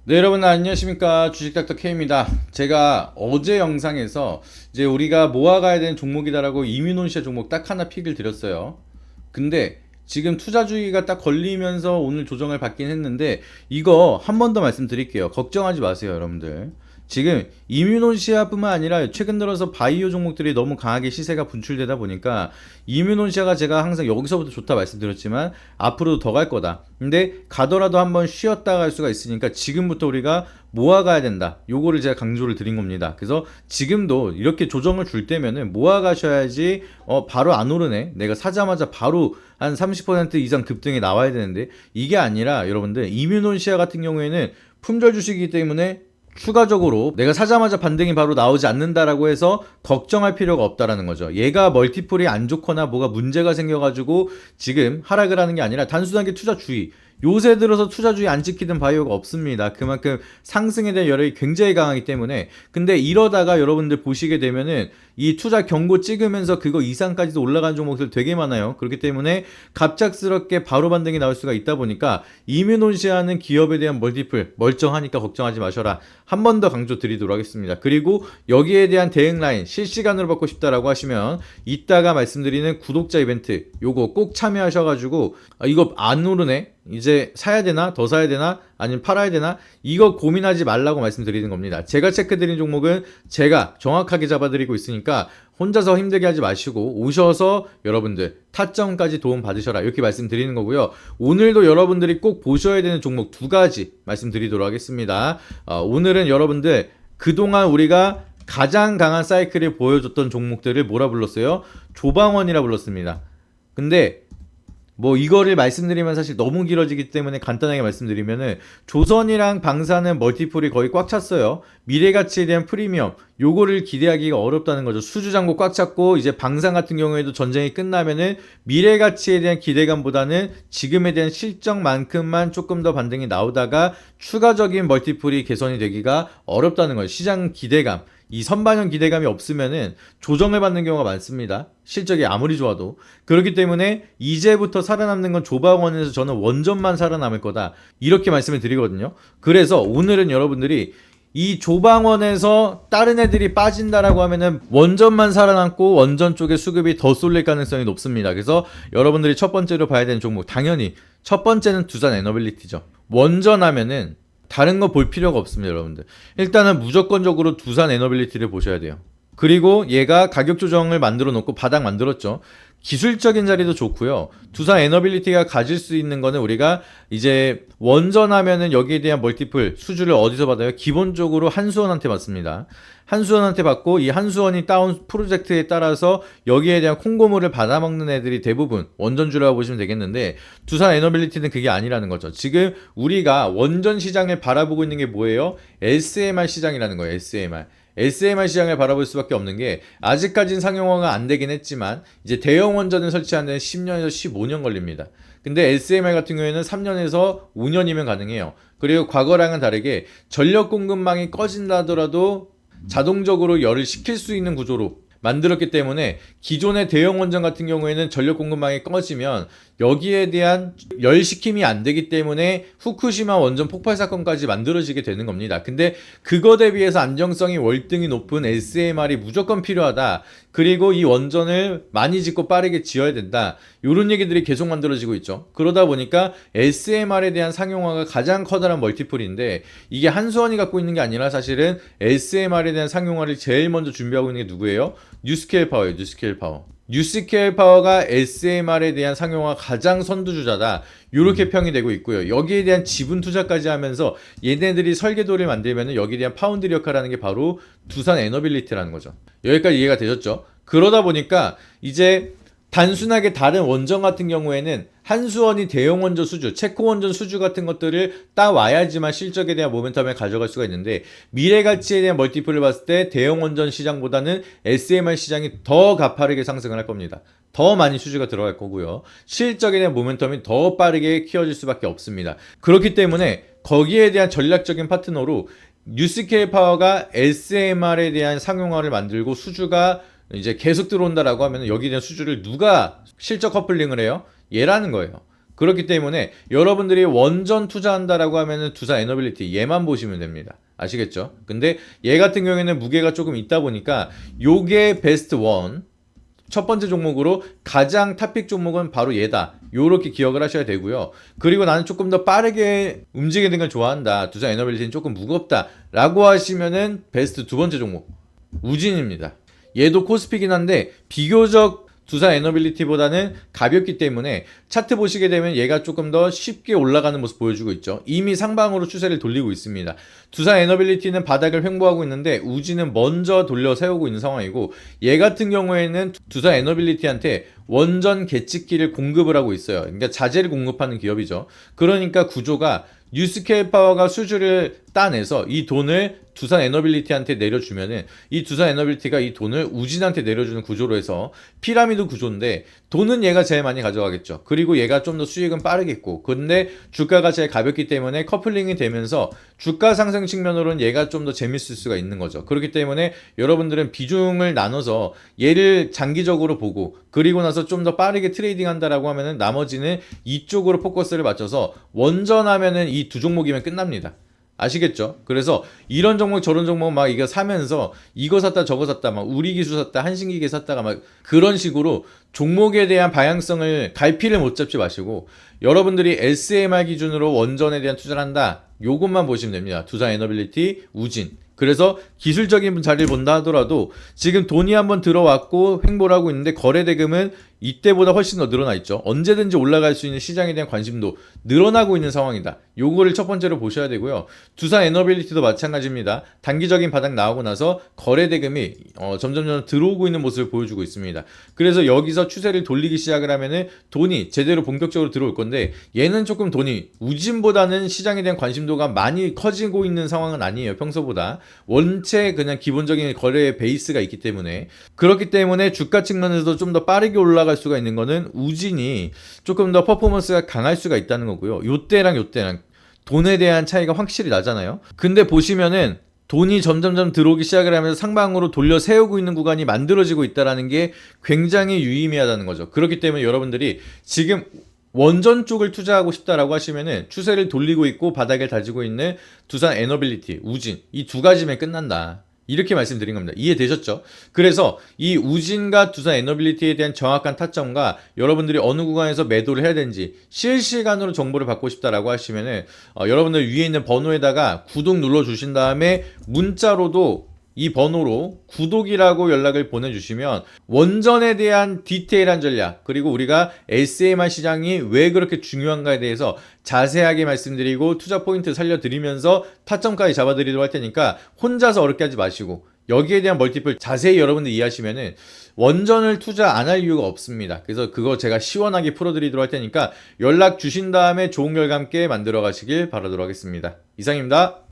네, 여러분 안녕하십니까. 주식닥터 K입니다. 제가 어제 영상에서 이제 우리가 모아가야 되는 종목이다라고 이뮤논시아 종목 딱 하나 픽을 드렸어요. 근데 지금 투자주의가 딱 걸리면서 오늘 조정을 받긴 했는데 이거 한 번 더 말씀드릴게요. 걱정하지 마세요, 여러분들. 지금 이뮤논시아뿐만 아니라 최근 들어서 바이오 종목들이 너무 강하게 시세가 분출되다 보니까 이뮤논시아가 제가 항상 여기서부터 좋다 말씀드렸지만 앞으로도 더 갈 거다. 근데 가더라도 한번 쉬었다 갈 수가 있으니까 지금부터 우리가 모아가야 된다. 요거를 제가 강조를 드린 겁니다. 그래서 지금도 이렇게 조정을 줄 때면은 모아가셔야지 바로 안 오르네. 내가 사자마자 바로 한 30% 이상 급등이 나와야 되는데 이게 아니라 여러분들 이뮤논시아 같은 경우에는 품절 주식이기 때문에 추가적으로 내가 사자마자 반등이 바로 나오지 않는다라고 해서 걱정할 필요가 없다라는 거죠. 얘가 멀티플이 안 좋거나 뭐가 문제가 생겨가지고 지금 하락을 하는 게 아니라 단순하게 투자주의. 요새 들어서 투자주의 안 지키던 바이오가 없습니다. 그만큼 상승에 대한 여력이 굉장히 강하기 때문에. 근데 이러다가 여러분들 보시게 되면은 이 투자 경고 찍으면서 그거 이상까지도 올라간 종목들 되게 많아요. 그렇기 때문에 갑작스럽게 바로 반등이 나올 수가 있다 보니까 이뮤논시아는 기업에 대한 멀티플 멀쩡하니까 걱정하지 마셔라. 한 번 더 강조 드리도록 하겠습니다. 그리고 여기에 대한 대응 라인 실시간으로 받고 싶다라고 하시면 이따가 말씀드리는 구독자 이벤트 요거 꼭 참여하셔가지고 이거 안 오르네? 이제 사야 되나? 더 사야 되나? 아니면 팔아야 되나? 이거 고민하지 말라고 말씀드리는 겁니다. 제가 체크드린 종목은 제가 정확하게 잡아드리고 있으니까 혼자서 힘들게 하지 마시고 오셔서 여러분들 타점까지 도움 받으셔라 이렇게 말씀드리는 거고요. 오늘도 여러분들이 꼭 보셔야 되는 종목 두 가지 말씀드리도록 하겠습니다. 오늘은 여러분들 그동안 우리가 가장 강한 사이클을 보여줬던 종목들을 뭐라 불렀어요? 조방원이라 불렀습니다. 근데 뭐 이거를 말씀드리면 사실 너무 길어지기 때문에 간단하게 말씀드리면은 조선이랑 방사는 멀티플이 거의 꽉 찼어요. 미래가치에 대한 프리미엄 요거를 기대하기가 어렵다는 거죠. 수주잔고 꽉 찼고 이제 방산 같은 경우에도 전쟁이 끝나면은 미래가치에 대한 기대감보다는 지금에 대한 실적만큼만 조금 더 반등이 나오다가 추가적인 멀티플이 개선이 되기가 어렵다는 거예요. 시장 기대감 이 선반영 기대감이 없으면은 조정을 받는 경우가 많습니다. 실적이 아무리 좋아도. 그렇기 때문에 이제부터 살아남는 건 조방원에서 저는 원전만 살아남을 거다. 이렇게 말씀을 드리거든요. 그래서 오늘은 여러분들이 이 조방원에서 다른 애들이 빠진다라고 하면은 원전만 살아남고 원전 쪽에 수급이 더 쏠릴 가능성이 높습니다. 그래서 여러분들이 첫 번째로 봐야 되는 종목 당연히 첫 번째는 두산 에너빌리티죠. 원전 하면은 다른 거 볼 필요가 없습니다, 여러분들. 일단은 무조건적으로 두산 에너빌리티를 보셔야 돼요. 그리고 얘가 가격 조정을 만들어 놓고 바닥 만들었죠. 기술적인 자리도 좋고요. 두산 에너빌리티가 가질 수 있는 거는 우리가 이제 원전하면은 여기에 대한 멀티플 수주를 어디서 받아요? 기본적으로 한수원한테 받습니다. 한수원한테 받고 이 한수원이 따온 프로젝트에 따라서 여기에 대한 콩고물을 받아먹는 애들이 대부분 원전주라고 보시면 되겠는데 두산 에너빌리티는 그게 아니라는 거죠. 지금 우리가 원전 시장을 바라보고 있는 게 뭐예요? SMR 시장이라는 거예요. SMR. SMR 시장을 바라볼 수밖에 없는 게 아직까지는 상용화가 안 되긴 했지만 이제 대형 원전을 설치하는 데는 10년에서 15년 걸립니다. 근데 SMR 같은 경우에는 3년에서 5년이면 가능해요. 그리고 과거랑은 다르게 전력 공급망이 꺼진다 하더라도 자동적으로 열을 식힐 수 있는 구조로 만들었기 때문에 기존의 대형 원전 같은 경우에는 전력 공급망이 꺼지면 여기에 대한 열식힘이 안 되기 때문에 후쿠시마 원전 폭발 사건까지 만들어지게 되는 겁니다. 근데 그거 대비해서 안정성이 월등히 높은 SMR이 무조건 필요하다. 그리고 이 원전을 많이 짓고 빠르게 지어야 된다. 이런 얘기들이 계속 만들어지고 있죠. 그러다 보니까 SMR에 대한 상용화가 가장 커다란 멀티플인데 이게 한수원이 갖고 있는 게 아니라 사실은 SMR에 대한 상용화를 제일 먼저 준비하고 있는 게 누구예요? 뉴스케일 파워예요. 뉴스케일 파워. 뉴스케일 파워가 SMR에 대한 상용화 가장 선두주자다. 이렇게 평이 되고 있고요. 여기에 대한 지분 투자까지 하면서 얘네들이 설계도를 만들면 여기에 대한 파운드리 역할을 하는 게 바로 두산 에너빌리티라는 거죠. 여기까지 이해가 되셨죠? 그러다 보니까 이제 단순하게 다른 원전 같은 경우에는 한수원이 대형 원전 수주, 체코 원전 수주 같은 것들을 따와야지만 실적에 대한 모멘텀을 가져갈 수가 있는데 미래 가치에 대한 멀티플을 봤을 때 대형 원전 시장보다는 SMR 시장이 더 가파르게 상승을 할 겁니다. 더 많이 수주가 들어갈 거고요. 실적에 대한 모멘텀이 더 빠르게 키워질 수밖에 없습니다. 그렇기 때문에 거기에 대한 전략적인 파트너로 뉴스케일 파워가 SMR에 대한 상용화를 만들고 수주가 이제 계속 들어온다라고 하면 여기에 대한 수주를 누가 실적 커플링을 해요? 얘라는 거예요. 그렇기 때문에 여러분들이 원전 투자한다라고 하면은 두산 에너빌리티 얘만 보시면 됩니다. 아시겠죠? 근데 얘 같은 경우에는 무게가 조금 있다 보니까 요게 베스트 원 첫 번째 종목으로 가장 탑픽 종목은 바로 얘다. 요렇게 기억을 하셔야 되고요. 그리고 나는 조금 더 빠르게 움직이는 걸 좋아한다. 두산 에너빌리티는 조금 무겁다. 라고 하시면은 베스트 두 번째 종목 우진입니다. 얘도 코스피긴 한데 비교적 두산 에너빌리티보다는 가볍기 때문에 차트 보시게 되면 얘가 조금 더 쉽게 올라가는 모습 보여주고 있죠. 이미 상방으로 추세를 돌리고 있습니다. 두산 에너빌리티는 바닥을 횡보하고 있는데 우진은 먼저 돌려 세우고 있는 상황이고 얘 같은 경우에는 두산 에너빌리티한테 원전 개측기를 공급을 하고 있어요. 그러니까 자재를 공급하는 기업이죠. 그러니까 구조가 뉴스케일 파워가 수주를 따내서 이 돈을 두산 에너빌리티한테 내려주면은 이 두산 에너빌리티가 이 돈을 우진한테 내려주는 구조로 해서 피라미드 구조인데 돈은 얘가 제일 많이 가져가겠죠. 그리고 얘가 좀 더 수익은 빠르겠고 근데 주가가 제일 가볍기 때문에 커플링이 되면서 주가 상승 측면으로는 얘가 좀 더 재밌을 수가 있는 거죠. 그렇기 때문에 여러분들은 비중을 나눠서 얘를 장기적으로 보고 그리고 나서 좀 더 빠르게 트레이딩 한다라고 하면은 나머지는 이쪽으로 포커스를 맞춰서 원전하면은 이 두 종목이면 끝납니다. 아시겠죠? 그래서 이런 종목 저런 종목 막 이거 사면서 이거 샀다 저거 샀다 막 우리기술 샀다 한신기계 샀다가 막 그런 식으로 종목에 대한 방향성을 갈피를 못 잡지 마시고 여러분들이 SMR 기준으로 원전에 대한 투자를 한다. 요것만 보시면 됩니다. 두산 에너빌리티, 우진. 그래서 기술적인 자리를 본다 하더라도 지금 돈이 한번 들어왔고 횡보를 하고 있는데 거래 대금은 이때보다 훨씬 더 늘어나 있죠. 언제든지 올라갈 수 있는 시장에 대한 관심도 늘어나고 있는 상황이다. 요거를 첫 번째로 보셔야 되고요. 두산 에너빌리티도 마찬가지입니다. 단기적인 바닥 나오고 나서 거래 대금이 점점 들어오고 있는 모습을 보여주고 있습니다. 그래서 여기서 추세를 돌리기 시작을 하면은 돈이 제대로 본격적으로 들어올 건데 얘는 조금 돈이 우진보다는 시장에 대한 관심도가 많이 커지고 있는 상황은 아니에요. 평소보다. 원체 그냥 기본적인 거래의 베이스가 있기 때문에 그렇기 때문에 주가 측면에서도 좀 더 빠르게 올라갈 수가 있는 거는 우진이 조금 더 퍼포먼스가 강할 수가 있다는 거고요. 요때랑 돈에 대한 차이가 확실히 나잖아요. 근데 보시면은 돈이 점점점 들어오기 시작을 하면서 상방으로 돌려 세우고 있는 구간이 만들어지고 있다는 게 굉장히 유의미하다는 거죠. 그렇기 때문에 여러분들이 지금 원전 쪽을 투자하고 싶다라고 하시면은 추세를 돌리고 있고 바닥을 다지고 있는 두산 에너빌리티, 우진 이 두 가지면 끝난다. 이렇게 말씀드린 겁니다. 이해되셨죠? 그래서 이 우진과 두산 에너빌리티에 대한 정확한 타점과 여러분들이 어느 구간에서 매도를 해야 되는지 실시간으로 정보를 받고 싶다라고 하시면은 여러분들 위에 있는 번호에다가 구독 눌러주신 다음에 문자로도 이 번호로 구독이라고 연락을 보내주시면 원전에 대한 디테일한 전략 그리고 우리가 SMR 시장이 왜 그렇게 중요한가에 대해서 자세하게 말씀드리고 투자 포인트 살려드리면서 타점까지 잡아드리도록 할 테니까 혼자서 어렵게 하지 마시고 여기에 대한 멀티플 자세히 여러분들 이해하시면은 원전을 투자 안 할 이유가 없습니다. 그래서 그거 제가 시원하게 풀어드리도록 할 테니까 연락 주신 다음에 좋은 결과 함께 만들어 가시길 바라도록 하겠습니다. 이상입니다.